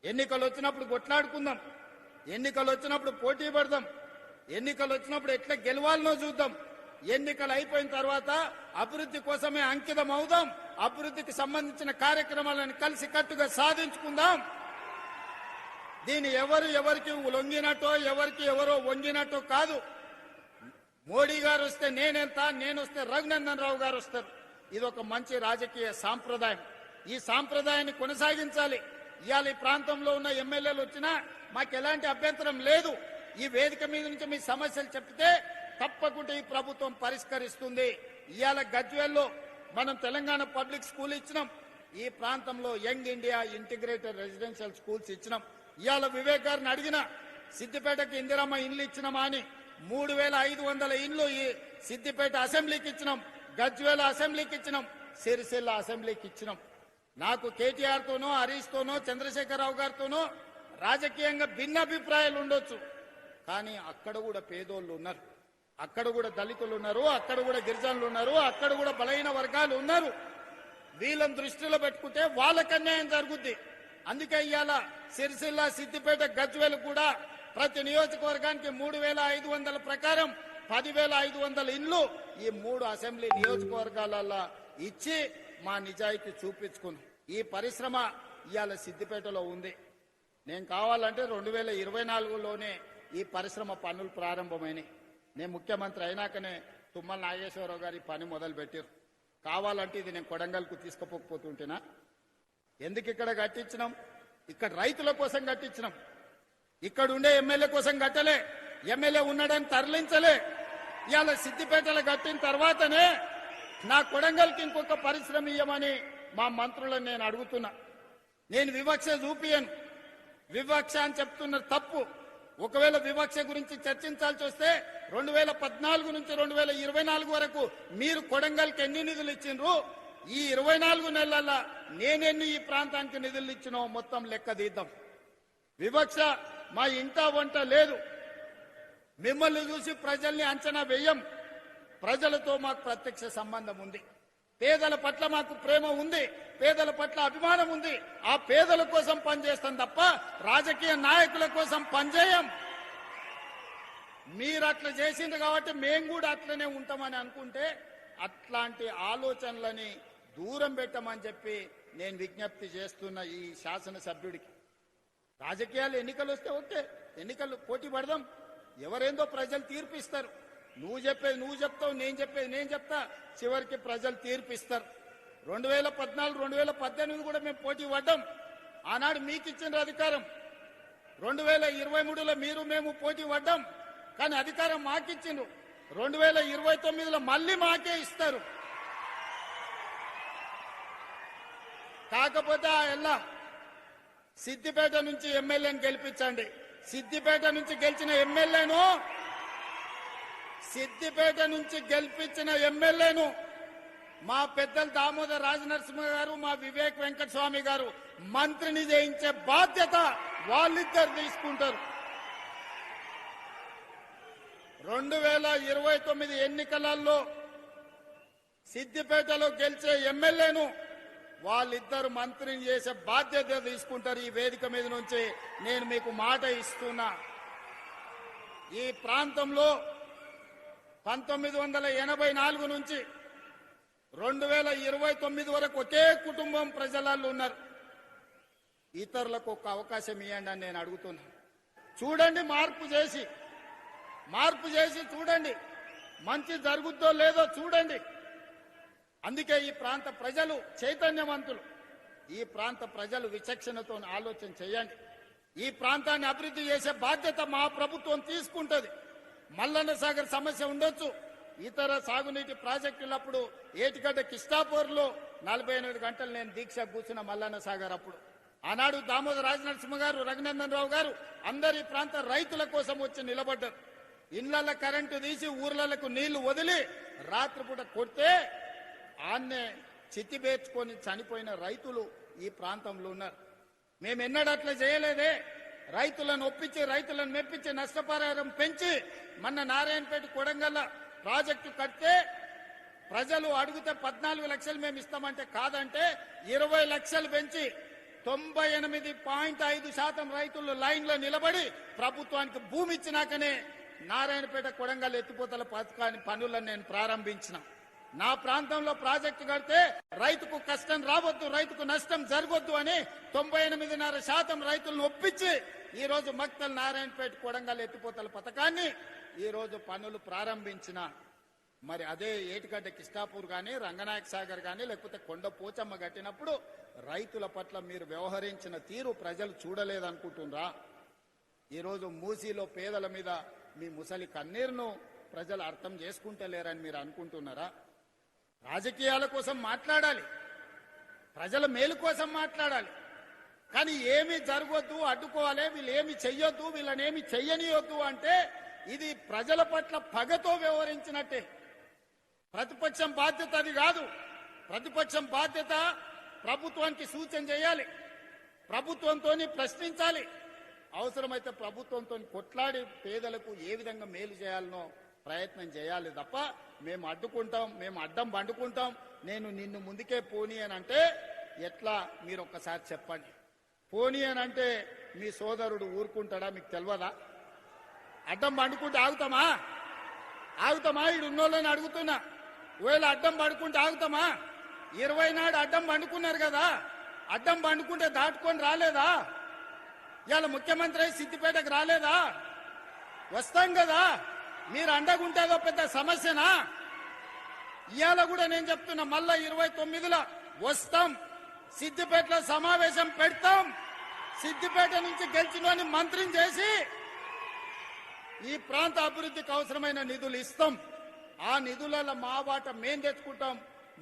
ఎన్నికలు వచ్చినప్పుడు కొట్లాడుకుందాం, ఎన్నికలు వచ్చినప్పుడు పోటీ పడదాం, ఎన్నికలు వచ్చినప్పుడు ఎట్లా గెలవాలనో చూద్దాం. ఎన్నికలు అయిపోయిన తర్వాత అభివృద్ధి కోసమే అంకితం అవుదాం. అభివృద్ధికి సంబంధించిన కార్యక్రమాలను కలిసి కట్టుగా సాధించుకుందాం. దీని ఎవరికి లొంగినట్టో ఎవరికి ఎవరో వంగినట్టో కాదు. మోడీ గారు వస్తే నేనెంత, నేను వస్తే రఘునందన్ రావు గారు వస్తారు. ఇది ఒక మంచి రాజకీయ సాంప్రదాయం. ఈ సాంప్రదాయాన్ని కొనసాగించాలి. ఇవాళ ఈ ప్రాంతంలో ఉన్న ఎమ్మెల్యేలు వచ్చినా మాకు ఎలాంటి అభ్యంతరం లేదు. ఈ వేదిక మీద నుంచి మీ సమస్యలు చెప్తే తప్పకుండా ఈ ప్రభుత్వం పరిష్కరిస్తుంది. ఇవాళ గజ్వేల్లో మనం తెలంగాణ పబ్లిక్ స్కూల్ ఇచ్చినాం. ఈ ప్రాంతంలో young India integrated residential schools ఇచ్చినాం. ఇవాళ వివేక్ గారిని అడిగిన సిద్దిపేటకి ఇందిరమ్మ ఇండ్లు ఇచ్చినామా అని 3500 ఇండ్లు ఈ సిద్దిపేట అసెంబ్లీకి ఇచ్చినాం, గజ్వేల్ అసెంబ్లీకి ఇచ్చినాం, సిరిసిల్ల అసెంబ్లీకి ఇచ్చినాం. నాకు కేటీఆర్ తోనో హరీష్ తోనో చంద్రశేఖరరావు గారితోనో రాజకీయంగా భిన్నాభిప్రాయాలు ఉండొచ్చు. కానీ అక్కడ కూడా పేదోళ్ళు ఉన్నారు, అక్కడ కూడా దళితులు ఉన్నారు, అక్కడ కూడా గిరిజనులు ఉన్నారు, అక్కడ కూడా బలహీన వర్గాలు ఉన్నారు. వీళ్ళని దృష్టిలో పెట్టుకుంటే వాళ్ళకి అన్యాయం జరుగుద్ది. అందుకే ఇవాళ సిరిసిల్ల, సిద్దిపేట, గజ్వేల్ కూడా ప్రతి నియోజకవర్గానికి 3500 ప్రకారం 10,500 ఇండ్లు ఈ 3 అసెంబ్లీ నియోజకవర్గాలలో ఇచ్చి మా నిజాయితీ చూపించుకున్నాం. ఈ పరిశ్రమ ఇవాళ సిద్దిపేటలో ఉంది. నేను కావాలంటే 2024లోనే ఈ పరిశ్రమ పనులు ప్రారంభమైనాయి. నేను ముఖ్యమంత్రి అయినాకనే తుమ్మల నాగేశ్వరరావు గారి పని మొదలు పెట్టారు. కావాలంటే ఇది నేను కొడంగల్కు తీసుకుపోతుంటేనా? ఎందుకు ఇక్కడ కట్టించినాం? ఇక్కడ రైతుల కోసం కట్టించినాం. ఇక్కడ ఉండే ఎమ్మెల్యే కోసం కట్టలే, ఎమ్మెల్యే ఉన్నాడని తరలించలే. ఇవాళ సిద్దిపేటలో కట్టిన తర్వాతనే నా కొడంగల్కి ఇంకొక పరిశ్రమ ఇయ్యమని మా మంత్రులను నేను అడుగుతున్నా. నేను వివక్ష చూపియను, వివక్ష అని చెప్తున్నారు తప్పు. ఒకవేళ వివక్ష గురించి చర్చించాల్సి వస్తే 2014 నుంచి 2024 వరకు మీరు కొడంగల్కి ఎన్ని నిధులు ఇచ్చిండ్రు, ఈ 24 నెలల నేనెన్ని ఈ ప్రాంతానికి నిధులు ఇచ్చినో మొత్తం లెక్క తీద్దాం. వివక్ష మా ఇంట వంట లేదు. మిమ్మల్ని చూసి ప్రజల్ని అంచనా వేయం. ప్రజలతో మాకు ప్రత్యక్ష సంబంధం ఉంది. పేదల పట్ల మాకు ప్రేమ ఉంది, పేదల పట్ల అభిమానం ఉంది. ఆ పేదల కోసం పనిచేస్తాం తప్ప రాజకీయ నాయకుల కోసం పనిచేయం. మీరు అట్లా చేసింది కాబట్టి మేము కూడా అట్లనే ఉంటామని అనుకుంటే అట్లాంటి ఆలోచనలని దూరం పెట్టమని చెప్పి నేను విజ్ఞప్తి చేస్తున్న ఈ శాసనసభ్యుడికి. రాజకీయాలు ఎన్నికలు వస్తే ఓకే, ఎన్నికలు పోటీ పడదాం. ఎవరేందో ప్రజలు తీర్పిస్తారు. నువ్వు చెప్పేది నువ్వు చెప్తావు, నేను చెప్పేది నేను చెప్తా. చివరికి ప్రజలు తీర్పిస్తారు. 2014, 2018 కూడా మేము పోటీ పడ్డాం. ఆనాడు మీకు ఇచ్చిన అధికారం. 2023లో మీరు మేము పోటీ పడ్డాం. కానీ అధికారం మాకిచ్చిండ్రు. 2029లో మళ్ళీ మాకే ఇస్తారు. కాకపోతే ఆ ఎల్లా సిద్దిపేట నుంచి ఎమ్మెల్యేని గెలిపించండి. సిద్దిపేట నుంచి గెలిచిన ఎమ్మెల్యేను మా పెద్దలు దామోదర్ రాజనరసింహ గారు, మా వివేక్ వెంకటస్వామి గారు మంత్రిని చేయించే బాధ్యత వాళ్ళిద్దరు తీసుకుంటారు. 2029 ఎన్నికలలో సిద్దిపేటలో గెలిచే ఎమ్మెల్యేను వాళ్ళిద్దరు మంత్రిని చేసే బాధ్యత తీసుకుంటారు. ఈ వేదిక మీద నుంచి నేను మీకు మాట ఇస్తున్నా. ఈ ప్రాంతంలో 1984 నుంచి 2029 వరకు ఒకే కుటుంబం ప్రజలలో ఉన్నారు. ఇతరులకు ఒక అవకాశం ఇవ్వండి అని నేను అడుగుతున్నా. చూడండి, మార్పు చేసి చూడండి, మంచి జరుగుద్దో లేదో చూడండి. అందుకే ఈ ప్రాంత ప్రజలు చైతన్యవంతులు. ఈ ప్రాంత ప్రజలు విచక్షణతో ఆలోచన చేయండి. ఈ ప్రాంతాన్ని అభివృద్ధి చేసే బాధ్యత మా ప్రభుత్వం తీసుకుంటుంది. మల్లన్న సాగర్ సమస్య ఉండొచ్చు, ఇతర సాగునీటి ప్రాజెక్టులప్పుడు ఏటిగడ్డ కిష్టాపూర్లో 48 గంటలు నేను దీక్ష కూర్చున్న మల్లన్న సాగర్ అప్పుడు. ఆనాడు దామోదర్ రాజనరసింహ గారు, రఘునందన్ రావు గారు అందరి ప్రాంత రైతుల కోసం వచ్చి నిలబడ్డారు. ఇళ్లలో కరెంటు తీసి ఊర్లకు నీళ్లు వదిలి రాత్రిపూట కొడితే ఆన్నే చిత్తిబేర్చుకొని చనిపోయిన రైతులు ఈ ప్రాంతంలో ఉన్నారు. మేమెన్నడూ అట్లా చేయలేదే. రైతులను ఒప్పించి, రైతులను మెప్పించి, నష్టపరిహారం పెంచి మొన్న నారాయణపేట కొడంగల్ ప్రాజెక్టు కడితే ప్రజలు అడిగితే 14 లక్షలు మేము ఇస్తామంటే కాదంటే 20 లక్షలు పెంచి 98.5% రైతులు లైన్లో నిలబడి ప్రభుత్వానికి భూమి ఇచ్చినాకనే నారాయణపేట కొడంగల్ ఎత్తిపోతల పథకాన్ని పనులను నేను ప్రారంభించిన. నా ప్రాంతంలో ప్రాజెక్టు కడితే రైతుకు కష్టం రావద్దు, రైతుకు నష్టం జరగొద్దు అని 98.5% రైతులను ఒప్పించి ఈ రోజు మక్తల్ నారాయణపేట కొడంగల్ ఎత్తిపోతల పథకాన్ని ఈ రోజు పనులు ప్రారంభించిన. మరి అదే ఏటిగడ్డ కిష్టాపూర్ గాని, రంగనాయక సాగర్ గాని, లేకపోతే కొండ పోచమ్మ కట్టినప్పుడు రైతుల పట్ల మీరు వ్యవహరించిన తీరు ప్రజలు చూడలేదనుకుంటున్నారా? ఈరోజు మూసీలో పేదల మీద మీ ముసలి కన్నీరును ప్రజలు అర్థం చేసుకుంటలేరని మీరు అనుకుంటున్నారా? రాజకీయాల కోసం మాట్లాడాలి, ప్రజల మేలు కోసం మాట్లాడాలి, కానీ ఏమీ జరగొద్దు, అడ్డుకోవాలి, వీళ్ళు ఏమి చెయ్యొద్దు, వీళ్ళనేమి చెయ్యనియొద్దు అంటే ఇది ప్రజల పట్ల పగతో వ్యవహరించినట్టే. ప్రతిపక్షం బాధ్యత అది కాదు. ప్రతిపక్షం బాధ్యత ప్రభుత్వానికి సూచన చేయాలి, ప్రభుత్వంతో ప్రశ్నించాలి, అవసరమైతే ప్రభుత్వంతో కొట్లాడి పేదలకు ఏ విధంగా మేలు చేయాలనో ప్రయత్నం చేయాలి తప్ప మేము అడ్డుకుంటాం, మేము అడ్డం పండుకుంటాం, నేను నిన్ను ముందుకే పోనీ అని అంటే ఎట్లా? మీరు ఒక్కసారి చెప్పండి. పోనీ అని అంటే మీ సోదరుడు ఊరుకుంటాడా? మీకు తెలియదా? అడ్డం పండుకుంటే ఆగుతామా? ఈడు ఉన్నోళ్ళని అడుగుతున్నా, ఒకవేళ అడ్డం పడుకుంటే ఆగుతామా? 20 నాడు అడ్డం పండుకున్నారు కదా, అడ్డం పండుకుంటే దాటుకొని రాలేదా? ఇవాళ ముఖ్యమంత్రి సిద్దిపేటకు రాలేదా? వస్తాం కదా. మీరు అండగుంటేదో పెద్ద సమస్యనా? ఇవాళ కూడా నేను చెప్తున్నా, మళ్ళా 29లో వస్తాం, సిద్దిపేటలో సమావేశం పెడతాం, సిద్దిపేట నుంచి గెలిచినోని మంత్రిని చేసి ఈ ప్రాంత అభివృద్ధికి అవసరమైన నిధులు ఇస్తాం. ఆ నిధులలో మా వాట మేం తెచ్చుకుంటాం.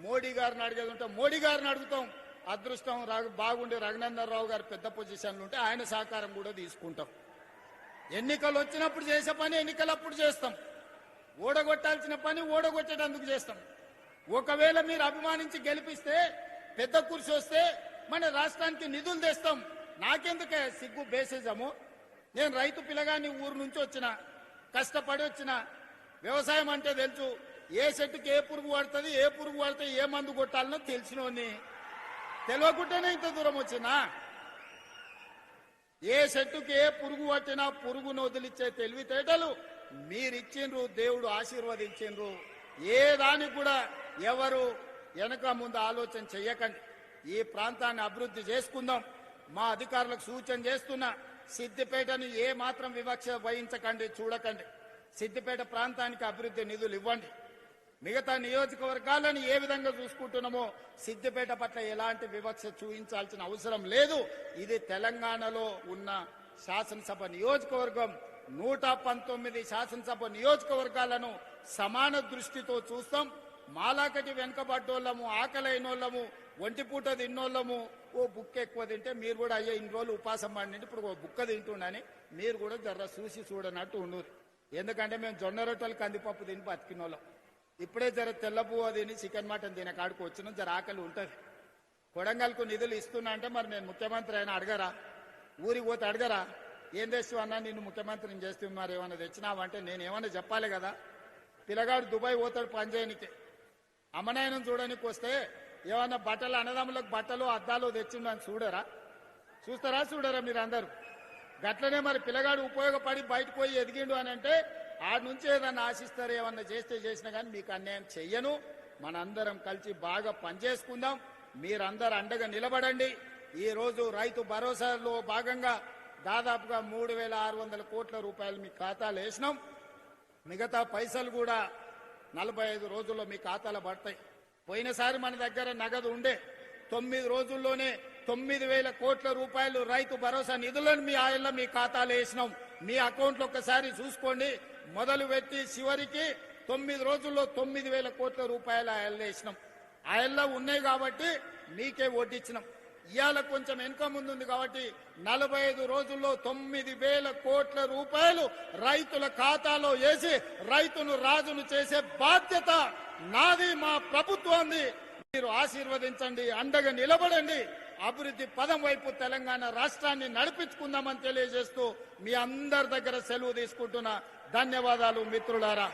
మోడీ గారిని అడిగేది ఉంటే మోడీ గారిని అడుగుతాం. అదృష్టం బాగుండి రఘునందన్ రావు గారు పెద్ద పొజిషన్లు ఉంటే ఆయన సహకారం కూడా తీసుకుంటాం. ఎన్నికలు వచ్చినప్పుడు చేసే పని ఎన్నికలప్పుడు చేస్తాం, ఓడగొట్టాల్సిన పని ఓడగొట్టేటందుకు చేస్తాం. ఒకవేళ మీరు అభిమానించి గెలిపిస్తే, పెద్ద కుర్చీ వస్తే మన రాష్ట్రానికి నిధులు తెస్తాం. నాకెందుకే సిగ్గు బేసిజము? నేను రైతు పిల్లగాని ఊరు నుంచి వచ్చిన, కష్టపడి వచ్చిన, వ్యవసాయం అంటే తెలుసు. ఏ చెట్టుకి ఏ పురుగు పడుతుంది, ఏ పురుగు పడితే ఏ మందు కొట్టాలనో తెలిసినోని, తెలియకుండానే ఇంత దూరం వచ్చినా. ఏ చెట్టుకి ఏ పురుగు పట్టినా పురుగును వదిలిచ్చే తెలివితేటలు మీరిచ్చిండ్రు, దేవుడు ఆశీర్వదించిండ్రు. ఏ దానికి కూడా ఎవరు వెనక ముందు ఆలోచన చెయ్యకండి. ఈ ప్రాంతాన్ని అభివృద్ధి చేసుకుందాం. మా అధికారులకు సూచన చేస్తున్నా, సిద్దిపేటను ఏ మాత్రం వివక్ష వహించకండి, చూడకండి. సిద్దిపేట ప్రాంతానికి అభివృద్ధి నిధులు ఇవ్వండి. మిగతా నియోజకవర్గాలను ఏ విధంగా చూసుకుంటున్నామో సిద్దిపేట పట్ల ఎలాంటి వివక్ష చూపించాల్సిన అవసరం లేదు. ఇది తెలంగాణలో ఉన్న శాసనసభ నియోజకవర్గం. 119 శాసనసభ నియోజకవర్గాలను సమాన దృష్టితో చూస్తాం. మాలాకటి వెనుకబడ్డోళ్ళము, ఆకలైనోళ్ళము, ఒంటిపూట తిన్నోళ్ళము, ఓ బుక్క ఎక్కువ తింటే మీరు కూడా అయ్యే ఇన్ని రోజులు ఉపాసం పండి ఇప్పుడు ఓ బుక్క తింటుండని మీరు కూడా జర చూసి చూడనట్టు ఉండరు. ఎందుకంటే మేము జొన్న రొట్టెలు కందిపప్పు తిని బతికినోళ్ళం. ఇప్పుడే జర తెల్లపువ్వు తిని చికెన్ మటన్ తినే కాడికి వచ్చిన జర ఆకలి ఉంటుంది. కొడంగల్కు నిధులు ఇస్తున్నా అంటే మరి నేను ముఖ్యమంత్రి అయినా అడగరా? ఊరికి పోతే అడగరా? ఏం తెస్తావు అన్నా, నిన్ను ముఖ్యమంత్రిని చేస్తున్నారు, ఏమన్నా తెచ్చినావంటే నేను ఏమన్నా చెప్పాలి కదా. పిల్లగాడు దుబాయ్ పోతాడు పనిచేయనికి, అమ్మనాయనం చూడడానికి వస్తే ఏమన్నా బట్టలు, అన్నదమ్ములకు బట్టలు అద్దాలు తెచ్చిండని చూడరా? చూస్తారా? చూడరా? మీరు అందరూ గట్లనే మరి పిల్లగాడు ఉపయోగపడి బయటకు పోయి ఎదిగిండు అని అంటే ఆడ నుంచి ఏదన్నా ఆశిస్తారు. ఏమన్నా చేస్తే చేసినా కానీ మీకు అన్యాయం చెయ్యను. మనందరం కలిసి బాగా పనిచేసుకుందాం. మీరందరూ అండగా నిలబడండి. ఈ రోజు రైతు భరోసాలో భాగంగా దాదాపుగా 3,600 కోట్ల రూపాయలు మీ ఖాతాలో వేసినాం. మిగతా పైసలు కూడా 45 రోజుల్లో మీ ఖాతాలో పడతాయి. పోయినసారి మన దగ్గర నగదు ఉండే 9 రోజుల్లోనే 9,000 కోట్ల రూపాయలు రైతు భరోసా నిధులను మీ ఆయల్లో మీ ఖాతాలో వేసినాం. మీ అకౌంట్లో ఒక్కసారి చూసుకోండి. మొదలు పెట్టి చివరికి 9 రోజుల్లో 9,000 కోట్ల రూపాయలు ఆయల్లో వేసినాం. ఆయల్లో ఉన్నాయి కాబట్టి మీకే వడ్డిచ్చినాం. ఇవాళ కొంచెం వెనుక ముందుంది కాబట్టి 45 రోజుల్లో 9,000 కోట్ల రూపాయలు రైతుల ఖాతాలో వేసి రైతును రాజును చేసే బాధ్యత నాది, మా ప్రభుత్వాన్ని. మీరు ఆశీర్వదించండి, అండగా నిలబడండి. అభివృద్ధి పదం వైపు తెలంగాణ రాష్ట్రాన్ని నడిపించుకుందామని తెలియజేస్తూ మీ అందరి దగ్గర సెలవు తీసుకుంటున్నా. ధన్యవాదాలు మిత్రులారా.